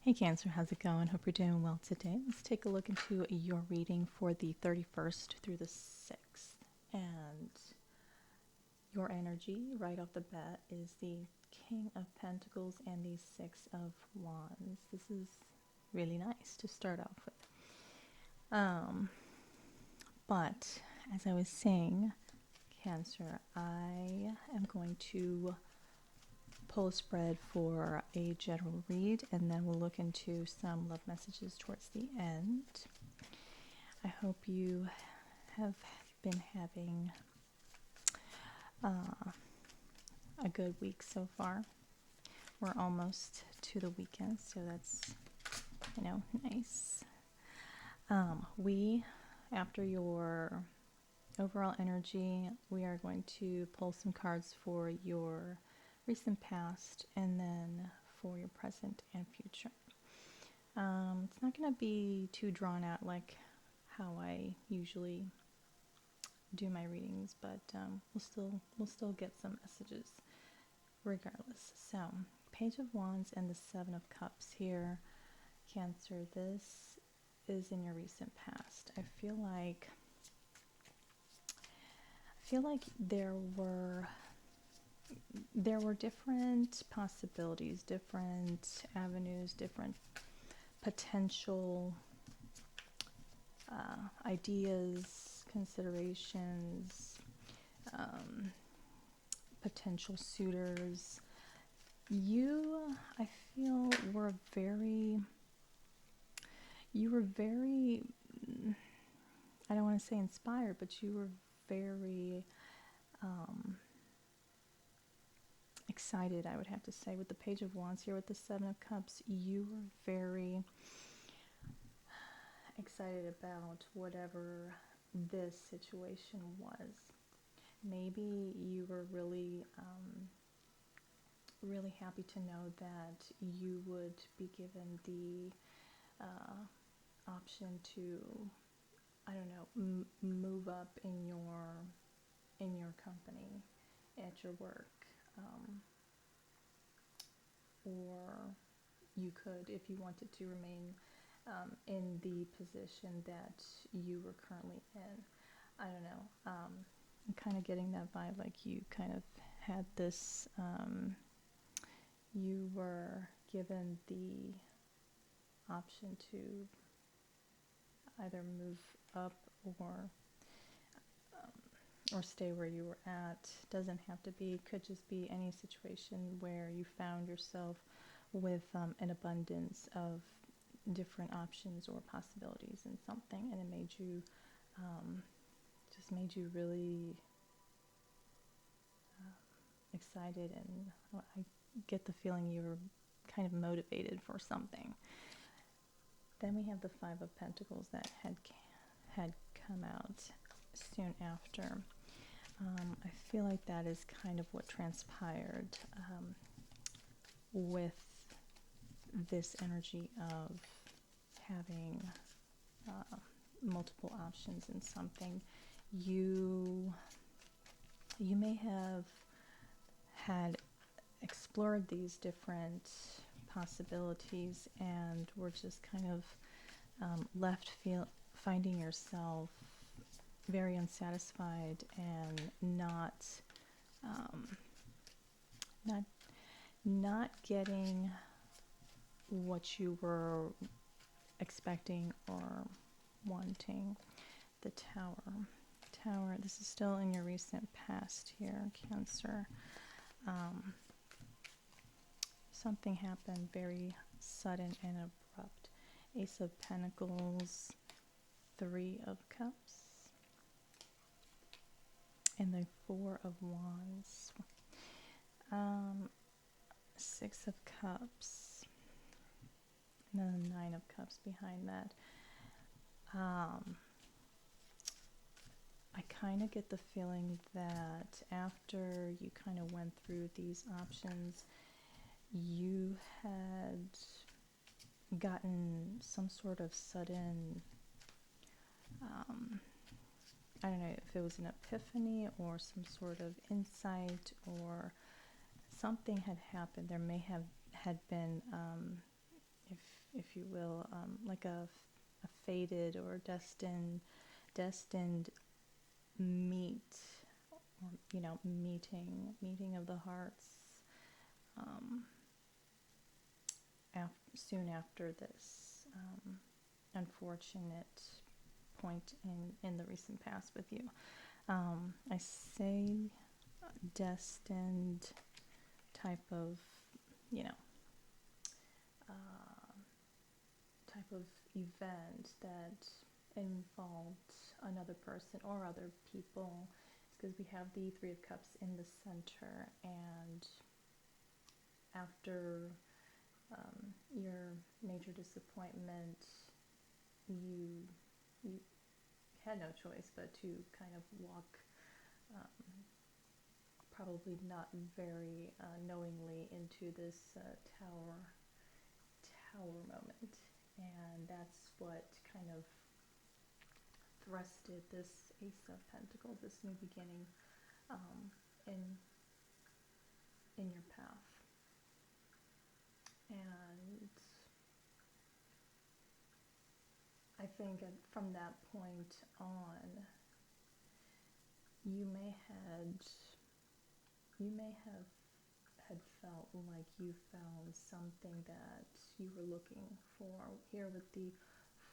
Hey Cancer, how's it going? Hope you're doing well today. Let's take a look into your reading for the 31st through the 6th. And your energy right off the bat is the King of Pentacles and the Six of Wands. This is really nice to start off with. But as I was saying, Cancer, I am going to pull a spread for a general read, and then we'll look into some love messages towards the end. I hope you have been having a good week so far. We're almost to the weekend, so that's, nice. After your overall energy, we are going to pull some cards for your recent past and then for your present and future. It's not going to be too drawn out like how I usually do my readings, but we'll still get some messages regardless. So, Page of Wands and the Seven of Cups here, Cancer. This is in your recent past. I feel like there were different possibilities, different avenues, different potential ideas, considerations, potential suitors. I feel, you were very, I don't want to say inspired, but you were very excited, I would have to say, with the Page of Wands here with the Seven of Cups. You were very excited about whatever this situation was. Maybe you were really really happy to know that you would be given the option to, I don't know, move up in your company, at your work, or you could, if you wanted to, remain in the position that you were currently in. I don't know. I'm kind of getting that vibe, like you kind of had this, you were given the option to either move up or stay where you were at. Doesn't have to be, could just be any situation where you found yourself with an abundance of different options or possibilities in something, and it made you just made you really excited, and I get the feeling you were kind of motivated for something. Then we have the Five of Pentacles that had come out soon after. I feel like that is kind of what transpired with this energy of having multiple options in something. You may have had explored these different possibilities and were just kind of finding yourself very unsatisfied and not getting what you were expecting or wanting. The Tower, this is still in your recent past here, Cancer. Something happened very sudden and abrupt. Ace of Pentacles, Three of Cups, and the Four of Wands. Six of Cups, and then the Nine of Cups behind that. I kind of get the feeling that after you kind of went through these options, you had gotten some sort of sudden, I don't know if it was an epiphany or some sort of insight, or something had happened. There may have had been if you will, like a fated or destined meet, or, meeting of the hearts, soon after this unfortunate point in the recent past with you. I say destined type of, you know, type of event that involved another person or other people, because we have the Three of Cups in the center, and after your major disappointment, you had no choice but to kind of walk, probably not very knowingly, into this tower moment, and that's what kind of thrusted this Ace of Pentacles, this new beginning, in your path. And I think from that point on, you may have had felt like you found something that you were looking for. Here with the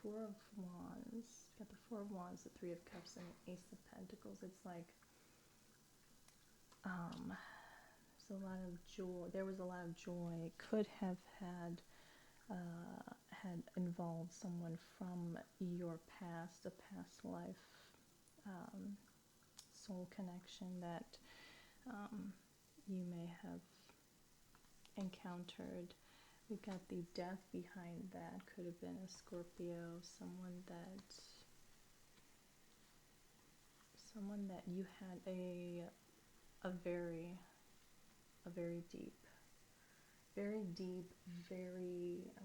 Four of Wands, got the Four of Wands, the Three of Cups, and the Ace of Pentacles. It's like there's a lot of joy. There was a lot of joy. It could have had involved someone from your past, a past life, soul connection that you may have encountered. We've got the Death behind that. Could have been a Scorpio, someone that you had a very deep, I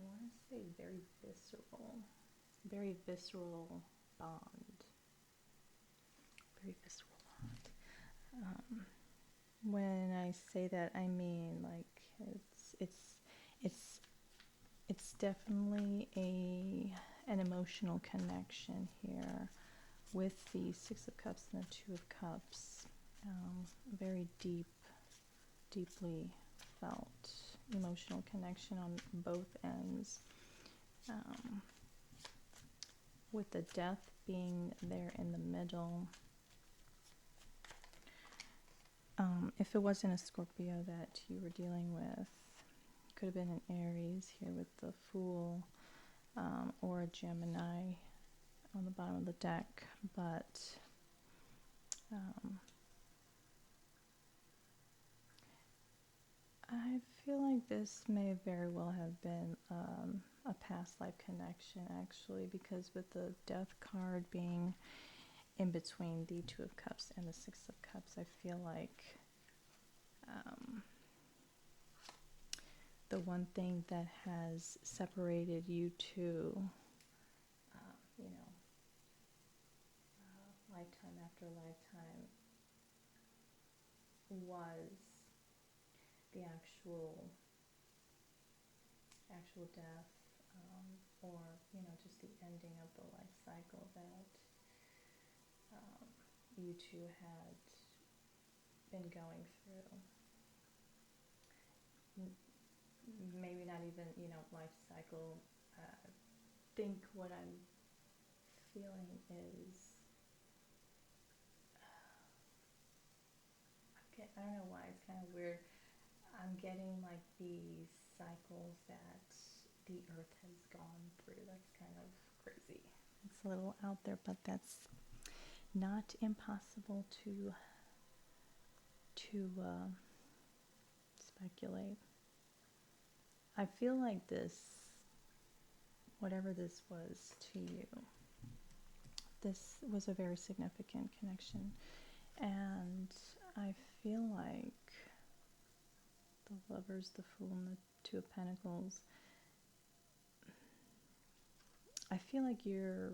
want to say very visceral bond. Very visceral bond. When I say that, I mean like it's definitely an emotional connection here with the Six of Cups and the Two of Cups. Very deeply felt emotional connection on both ends. With the Death being there in the middle. If it wasn't a Scorpio that you were dealing with, could have been an Aries here with the Fool, or a Gemini on the bottom of the deck, but I feel like this may very well have been a past life connection, actually, because with the Death card being in between the Two of Cups and the Six of Cups, I feel like the one thing that has separated you two, lifetime after lifetime, was the actual death, or just the ending of the life cycle that you two had been going through. Maybe not even life cycle. I think what I'm feeling is, I don't know why, it's kind of weird. I'm getting like the cycles that the earth has gone through. That's kind of crazy. It's a little out there, but that's not impossible to speculate. I feel like this, whatever this was to you, this was a very significant connection, and I feel like the Lovers, the Fool, and the Two of Pentacles, I feel like I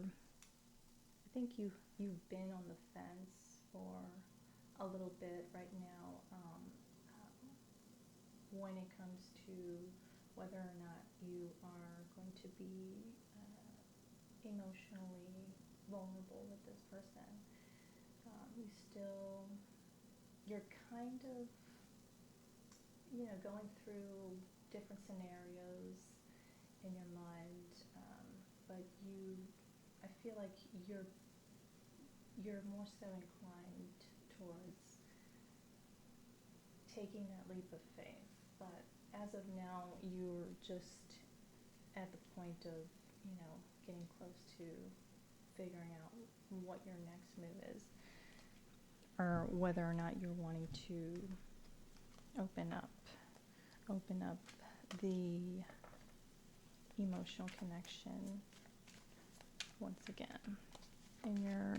think you've been on the fence for a little bit right now, when it comes to whether or not you are going to be emotionally vulnerable with this person. You're kind of, going through different scenarios in your mind, but I feel like you're more so inclined towards taking that leap of faith. But as of now, you're just at the point of, getting close to figuring out what your next move is, or whether or not you're wanting to open up the emotional connection once again in your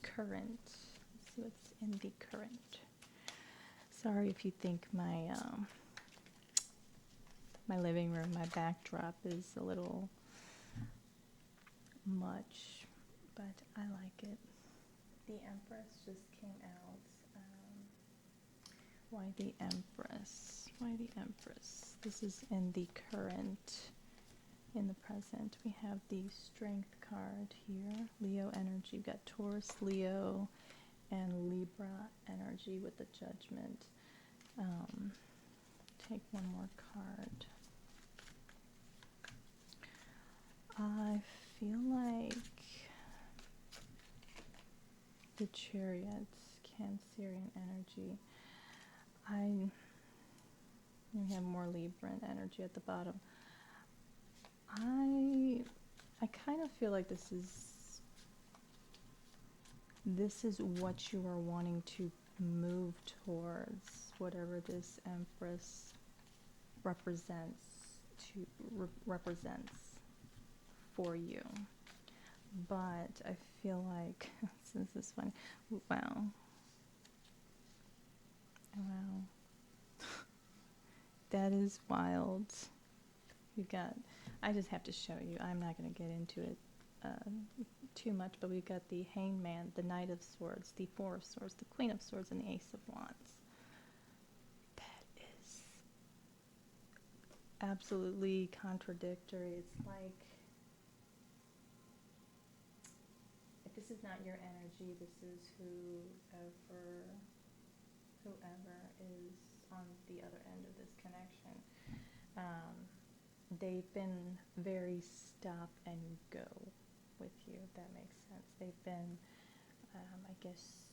current. Let's see what's in the current. Sorry if you think my my living room, my backdrop is a little much, but I like it. The Empress just came out. Why the Empress? Why the Empress? This is in the current. In the present, we have the Strength card here. Leo energy. We've got Taurus, Leo, and Libra energy with the Judgment. Take one more card. I feel like the Chariots, Cancerian energy. We have more Libran energy at the bottom. I kind of feel like this is what you are wanting to move towards, whatever this Empress represents for you. But I feel like this is funny. Wow. That is wild. I just have to show you. I'm not going to get into it too much, but we've got the Hangman, the Knight of Swords, the Four of Swords, the Queen of Swords, and the Ace of Wands. That is absolutely contradictory. It's like, if this is not your energy, this is whoever is on the other end of this connection. They've been very stop and go with you, if that makes sense. They've been, I guess,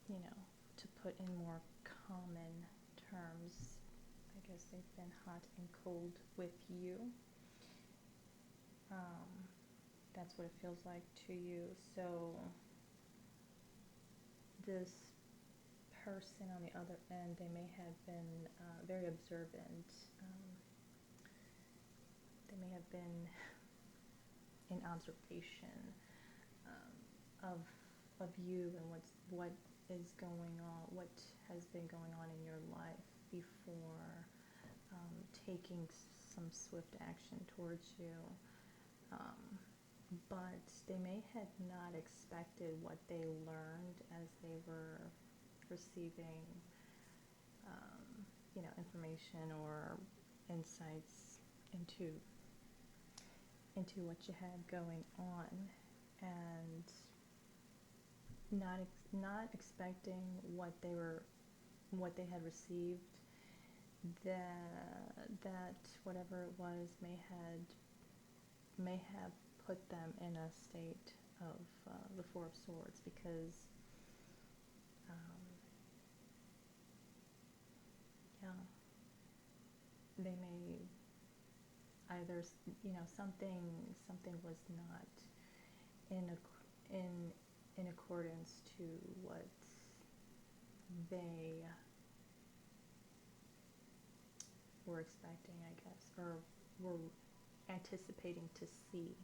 to put in more common terms, I guess they've been hot and cold with you. That's what it feels like to you. So this person on the other end, they may have been very observant. They may have been in observation of you and what is going on, what has been going on in your life before taking some swift action towards you. But they may have not expected what they learned as they were receiving, information or insights into what you had going on, and not expecting what they had received, that whatever it was may have put them in a state of the Four of Swords, because they may either, something was not in accordance to what they were expecting, I guess, or were anticipating to see.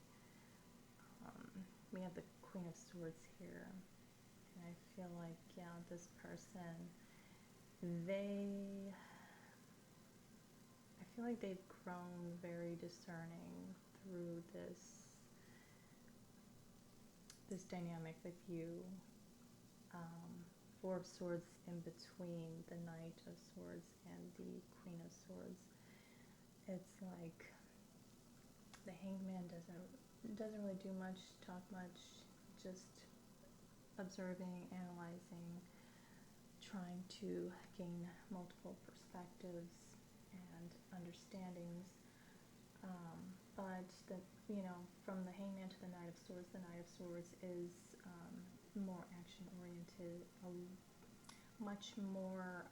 We have the Queen of Swords here, and I feel like, this person, I feel like they've grown very discerning through this dynamic with you. Four of Swords in between the Knight of Swords and the Queen of Swords. It's like The Hangman doesn't really do much, talk much, just observing, analyzing, trying to gain multiple perspectives and understandings. But from the Hangman to the Knight of Swords is more action oriented, much more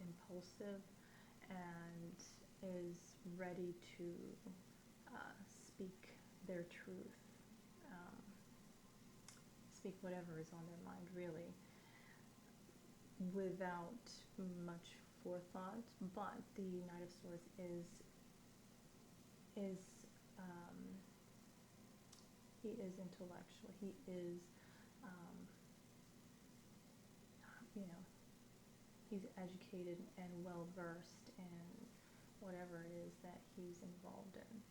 impulsive, and is ready to speak their truth, um, speak whatever is on their mind, really, without much forethought. But the Knight of Swords is he is intellectual. He is, um, he's educated and well versed in whatever it is that he's involved in.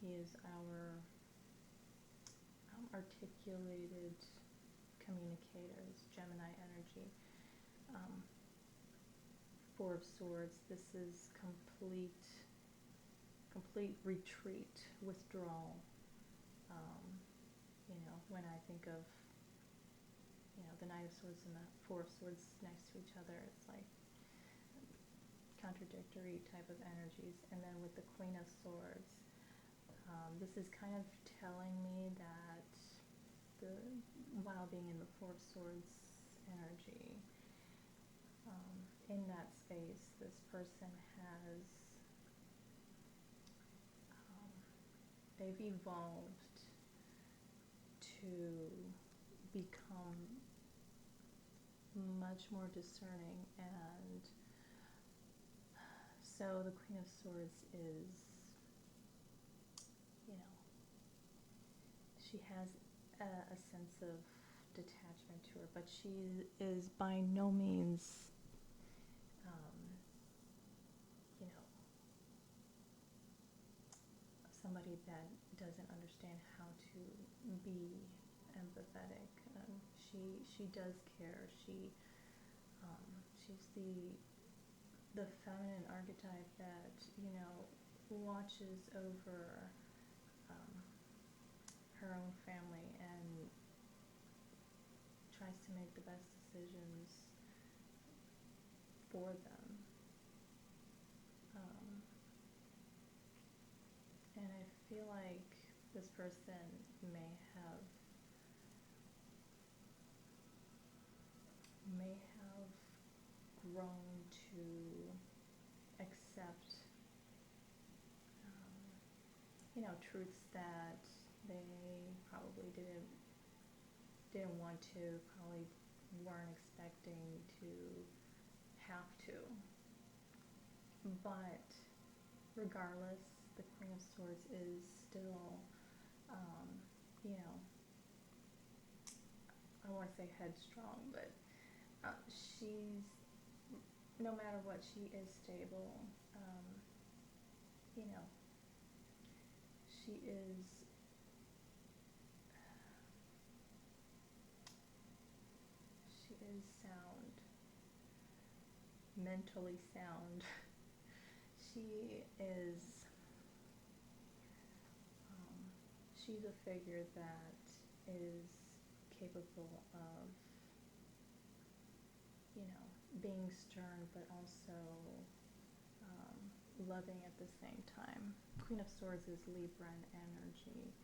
He is our articulated communicators, Gemini energy. Four of Swords. This is complete retreat, withdrawal. When I think of the Knight of Swords and the Four of Swords next to each other, it's like contradictory type of energies. And then with the Queen of Swords, this is kind of telling me that while being in the Four of Swords energy, in that space, this person has they've evolved to become much more discerning. And so the Queen of Swords is, she has a sense of detachment to her, but she is by no means, somebody that doesn't understand how to be empathetic. She does care. She's the feminine archetype that watches over her own family and tries to make the best decisions for them. And I feel like this person may have grown to accept truths that they probably didn't want to, probably weren't expecting to have to. But regardless, the Queen of Swords is still, I don't want to say headstrong, but she's, no matter what, she is stable. She is sound, mentally sound. She's a figure that is capable of, being stern, but also loving at the same time. Queen of Swords is Libran energy,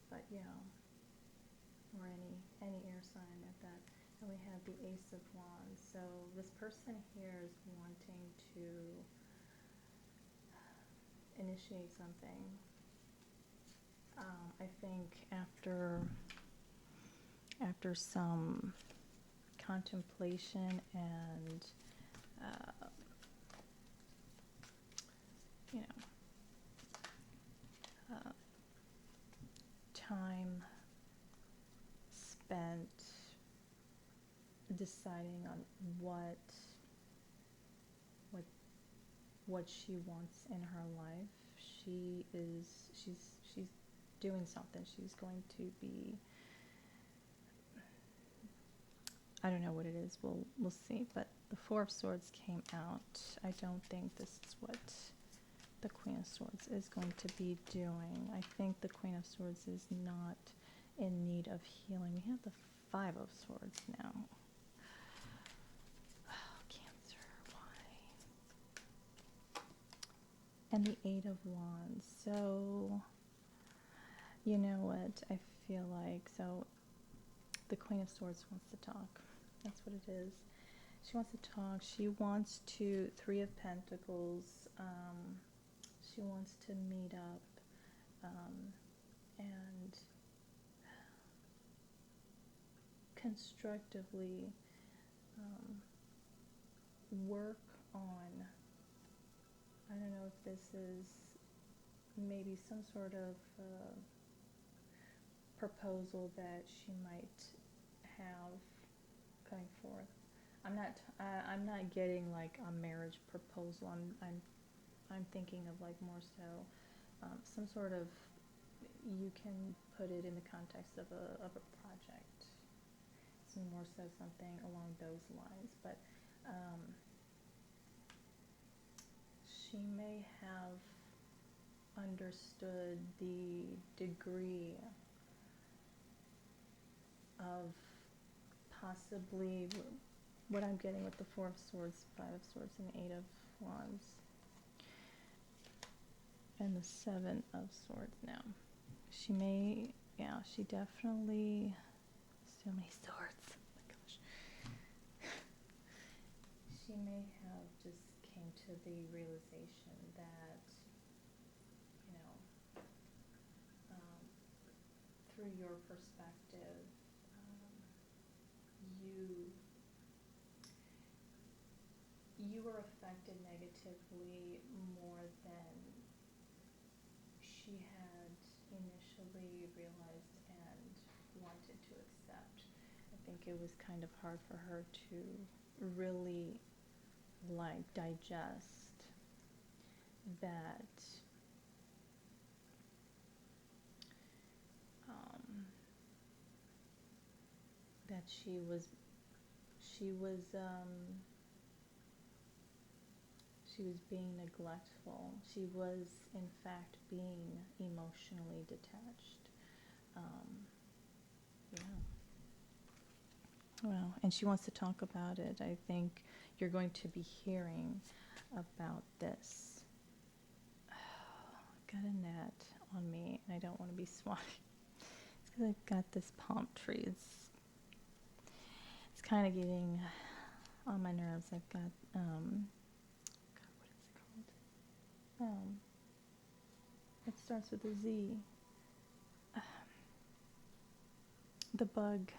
but or any air sign at that. And we have the Ace of Wands. So this person here is wanting to initiate something. I think after some contemplation and time spent deciding on what she wants in her life, she's doing something. She's going to be, I don't know what it is, we'll see. But the Four of Swords came out. I don't think this is what is going to be doing. I think the Queen of Swords is not in need of healing. We have the Five of Swords now. Oh, Cancer, why? And the Eight of Wands. So, you know what? I feel like, so the Queen of Swords wants to talk. That's what it is. She wants to talk. She wants to, Three of Pentacles. She wants to meet up and constructively work on, I don't know if this is maybe some sort of proposal that she might have coming forth. I'm not getting like a marriage proposal. I'm thinking of like more so some sort of, you can put it in the context of a project. It's more so something along those lines, but she may have understood the degree of possibly what I'm getting with the Four of Swords, Five of Swords, and Eight of Wands, and the Seven of Swords now. She may, yeah, she definitely, so many swords, oh my gosh. She may have just came to the realization that, you know, through your perspective, you were affected negatively more than she had initially realized and wanted to accept. I think it was kind of hard for her to really like digest that that she was being neglectful. She was in fact being emotionally detached. Yeah. Well, and she wants to talk about it. I think you're going to be hearing about this. I've got a net on me, and I don't want to be swatting. It's because I've got this palm tree. It's kind of getting on my nerves. I've got, God, what is it called? It starts with a Z. The bug,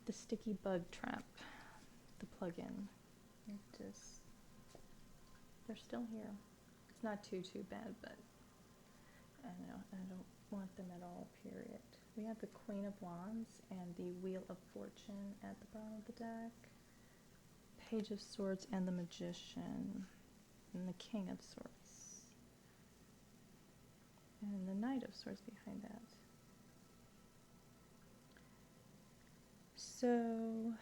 the sticky bug trap, the plug-in. They're still here. It's not too bad, but I don't know, I don't want them at all, period. We have the Queen of Wands and the Wheel of Fortune at the bottom of the deck, Page of Swords and the Magician, and the King of Swords, and the Knight of Swords behind that. So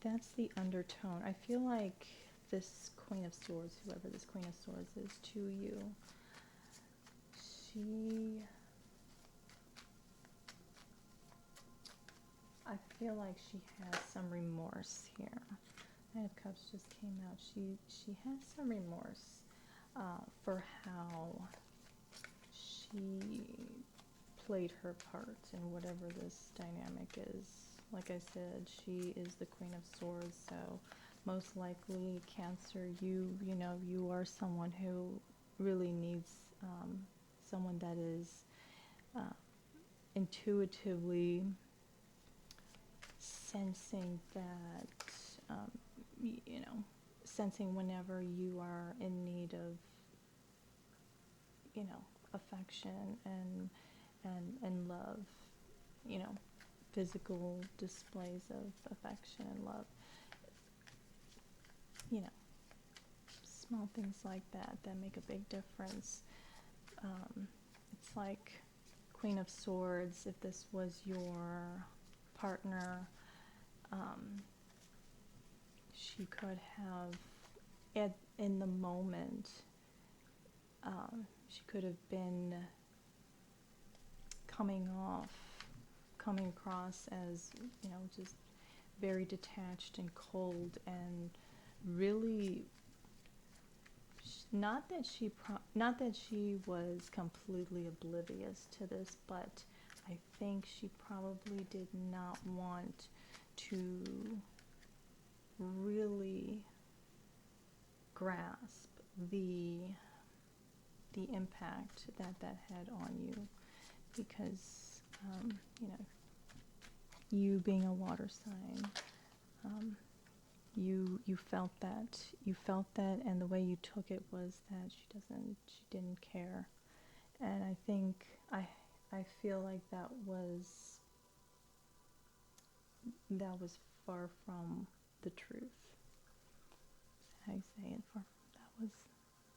that's the undertone. I feel like this Queen of Swords, whoever this Queen of Swords is to you, I feel like she has some remorse here. Knight of Cups just came out. She has some remorse for how she played her part in whatever this dynamic is. Like I said, she is the Queen of Swords, so most likely Cancer, you are someone who really needs someone that is intuitively sensing that, sensing whenever you are in need of, affection and love, physical displays of affection and love, small things like that make a big difference. It's like Queen of Swords, if this was your partner, she could have in the moment, she could have been coming across as, just very detached and cold, and really, not that she was completely oblivious to this, but I think she probably did not want to really grasp the impact that had on you, because you being a water sign, you felt that, and the way you took it was that she didn't care, and I think I feel like that was far from the truth. Is how you say it? That was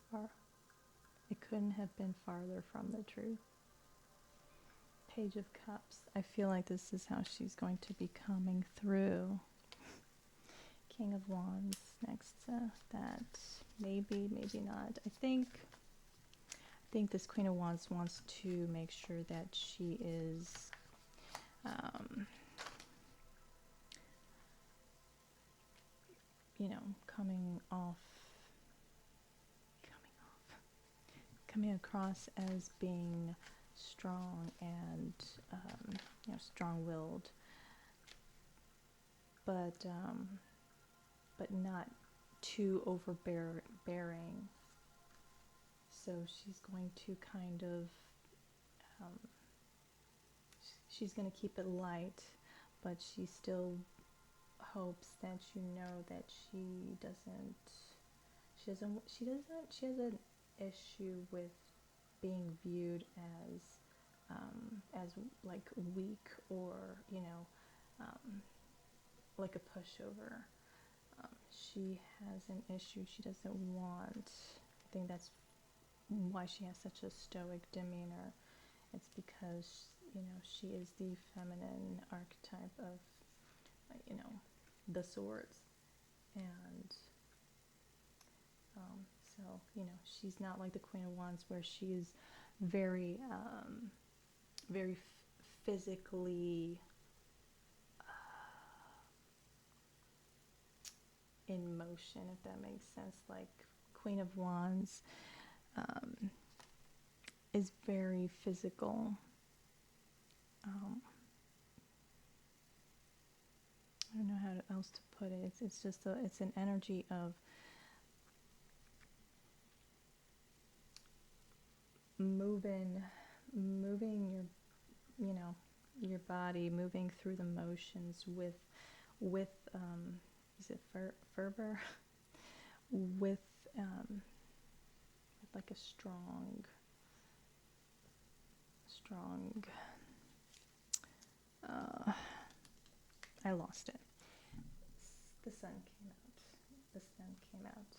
far. It couldn't have been farther from the truth. Page of Cups. I feel like this is how she's going to be coming through. King of Wands next to that. Maybe not. I think this Queen of Wands wants to make sure that she is coming across as being strong and strong-willed, but not too overbearing. So she's going to kind of she's going to keep it light, but she still hopes that that she has an issue with being viewed as like weak, or like a pushover. She has an issue she doesn't want. I think that's why she has such a stoic demeanor. It's because she is the feminine archetype of the swords, and so she's not like the Queen of Wands, where she is very very physically in motion, if that makes sense. Like, Queen of Wands is very physical. I don't know how else to put it. It's just it's an energy of moving your body, moving through the motions with is it fervor? with like a strong I lost it. The sun came out.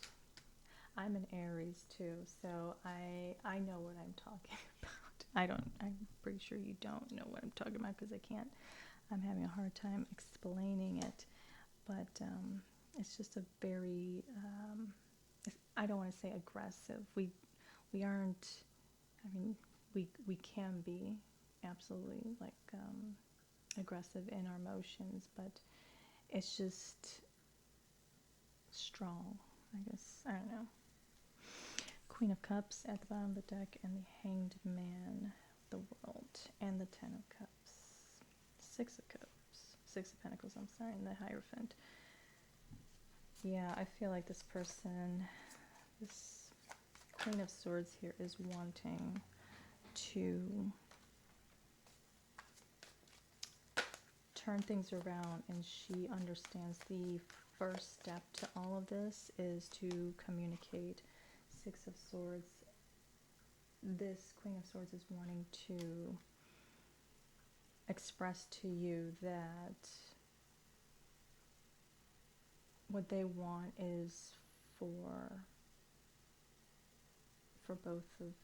I'm an Aries too, so I know what I'm talking about. I'm pretty sure you don't know what I'm talking about, because I'm having a hard time explaining it, but it's just a very I don't want to say aggressive. We aren't. I mean, we can be absolutely like aggressive in our motions, but it's just strong, I guess. I don't know. Queen of Cups at the bottom of the deck, and the Hanged Man, the World, and the Ten of Cups. Six of Pentacles, I'm sorry, and the Hierophant. Yeah, I feel like this person, this Queen of Swords here, is wanting to turn things around, and she understands the first step to all of this is to communicate. Six of Swords. This Queen of Swords is wanting to express to you that what they want is for both of,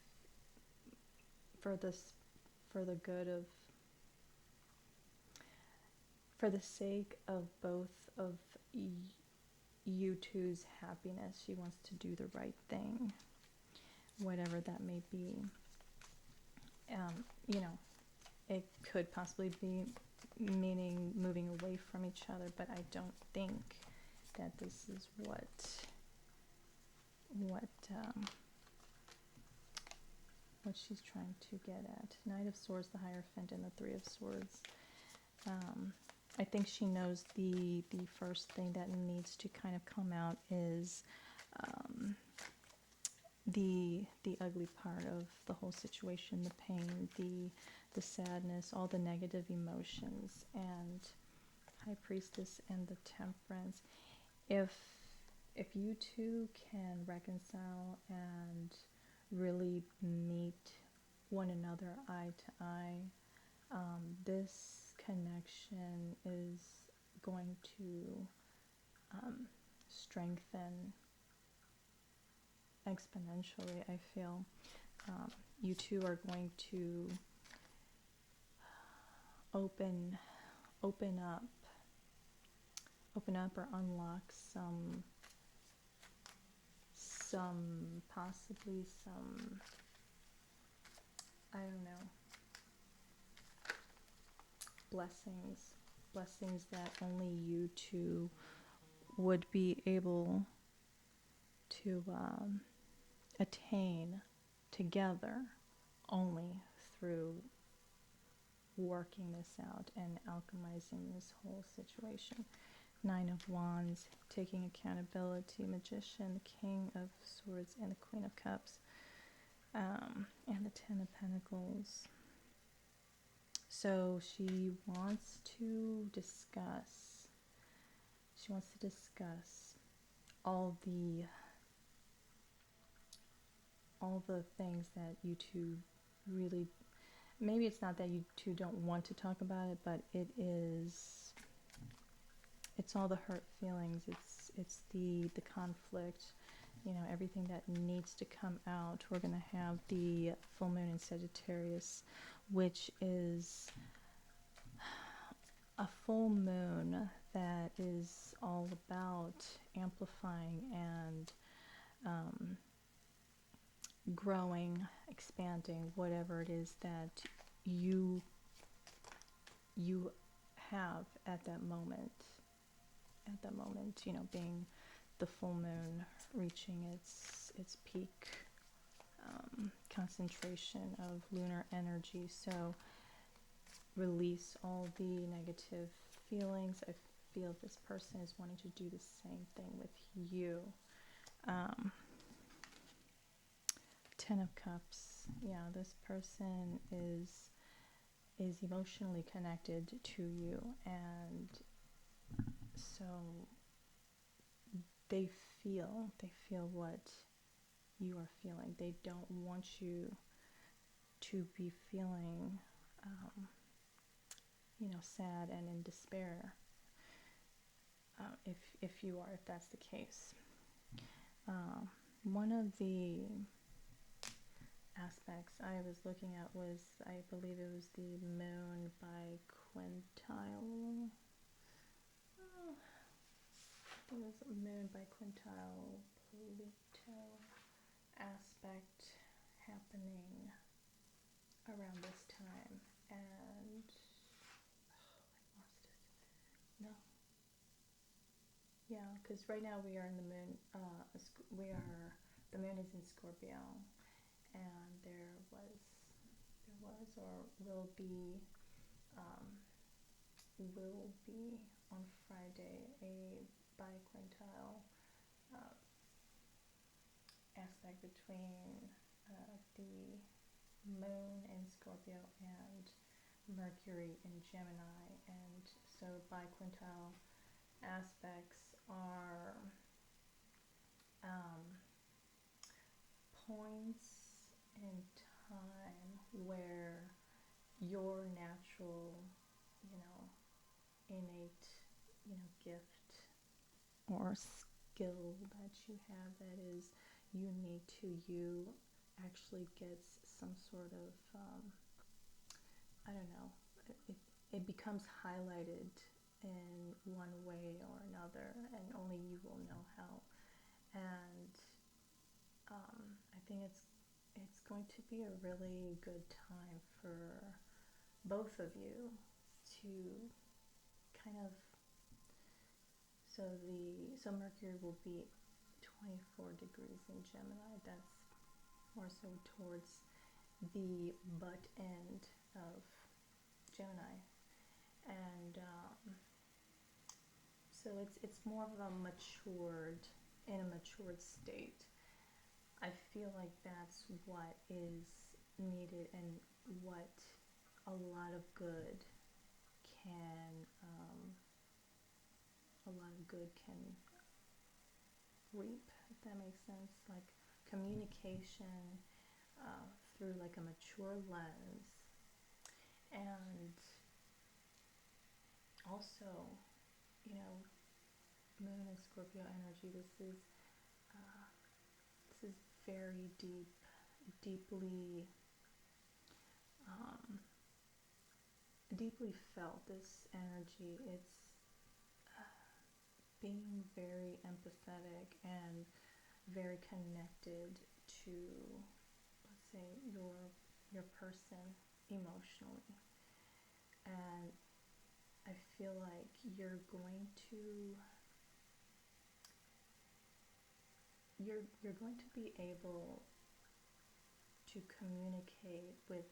for the good of, for the sake of both of you two's happiness. She wants to do the right thing, whatever that may be. You know, it could possibly be meaning moving away from each other, but I don't think that this is what she's trying to get at. Knight of Swords, the Hierophant, and the Three of Swords. I think she knows the first thing that needs to kind of come out is the ugly part of the whole situation, the pain, the sadness, all the negative emotions, and High Priestess and the Temperance. If you two can reconcile and really meet one another eye to eye, this connection is going to strengthen exponentially, I feel. You two are going to open up or unlock possibly some, I don't know, blessings that only you two would be able to attain together, only through working this out and alchemizing this whole situation. Nine of Wands, taking accountability, Magician, the King of Swords, and the Queen of Cups, and the Ten of Pentacles. So she wants to discuss all the things that you two really, maybe it's not that you two don't want to talk about it, but it's all the hurt feelings, it's the conflict, you know, everything that needs to come out. We're going to have the full moon in Sagittarius, which is a full moon that is all about amplifying and growing, expanding whatever it is that you have at that moment, you know, being the full moon, reaching its peak concentration of lunar energy. So release all the negative feelings. I feel this person is wanting to do the same thing with you. Ten of Cups. Yeah, this person is emotionally connected to you, and so they feel what you are feeling. They don't want you to be feeling you know, sad and in despair, if that's the case. One of the aspects I was looking at was, I believe it was the moon by quintile. There was a moon by quintile Pluto aspect happening around this time, and I lost it. No. Yeah, because right now we are in the moon. The moon is in Scorpio, and there was or will be on Friday a biquintile aspect between the moon in Scorpio and Mercury in Gemini, and so biquintile aspects are points in time where your natural, you know, innate, you know, gift or skill that you have that is unique to you actually gets some sort of I don't know, it becomes highlighted in one way or another, and only you will know how. And I think it's going to be a really good time for both of you to kind of, so Mercury will be 24 degrees in Gemini. That's more so towards the butt end of Gemini, and so it's more of a matured state. I feel like that's what is needed, and what a lot of good can reap, if that makes sense. Like communication through like a mature lens, and also, you know, Moon and Scorpio energy. This is very deeply deeply felt. This energy. It's being very empathetic and very connected to, let's say, your person emotionally. And I feel like you're going to be able to communicate with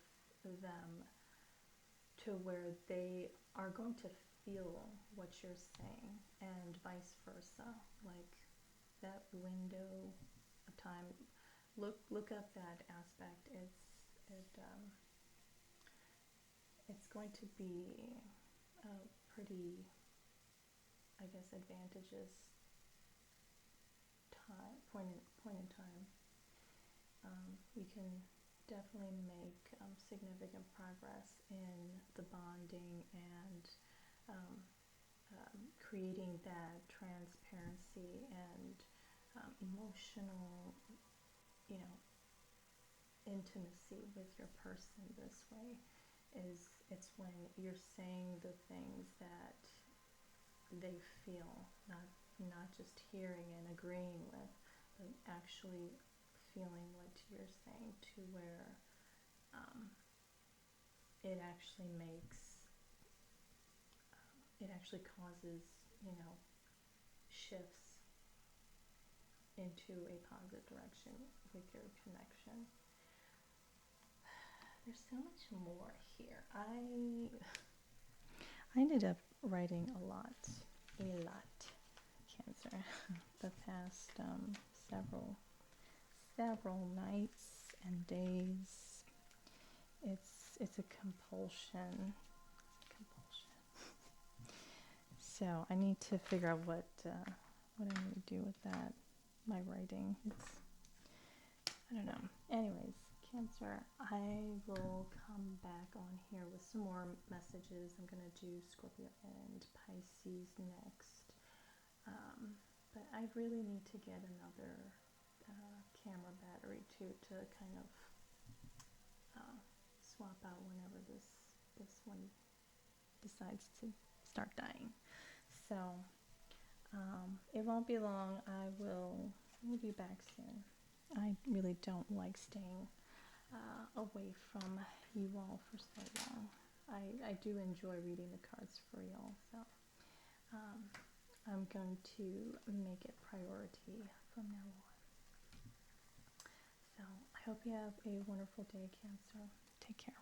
them to where they are going to feel what you're saying, and vice versa. Like that window of time, look up that aspect. It's going to be a pretty, I guess, advantageous point in time. We can definitely make significant progress in the bonding and creating that transparency and emotional, you know, intimacy with your person. This way it's when you're saying the things that they feel, not just hearing and agreeing with, but actually feeling what you're saying, to where it actually causes, shifts into a positive direction with your connection. There's so much more here. I ended up writing a lot, Cancer, the past several nights and days. It's a compulsion. So I need to figure out what I need to do with that. My writing. I don't know. Anyways, Cancer, I will come back on here with some more messages. I'm gonna do Scorpio and Pisces next. But I really need to get another camera battery too, to kind of swap out whenever this one decides to start dying. So it won't be long. We'll be back soon. I really don't like staying away from you all for so long. I do enjoy reading the cards for y'all, so I'm going to make it priority from now on. So I hope you have a wonderful day, Cancer. Take care.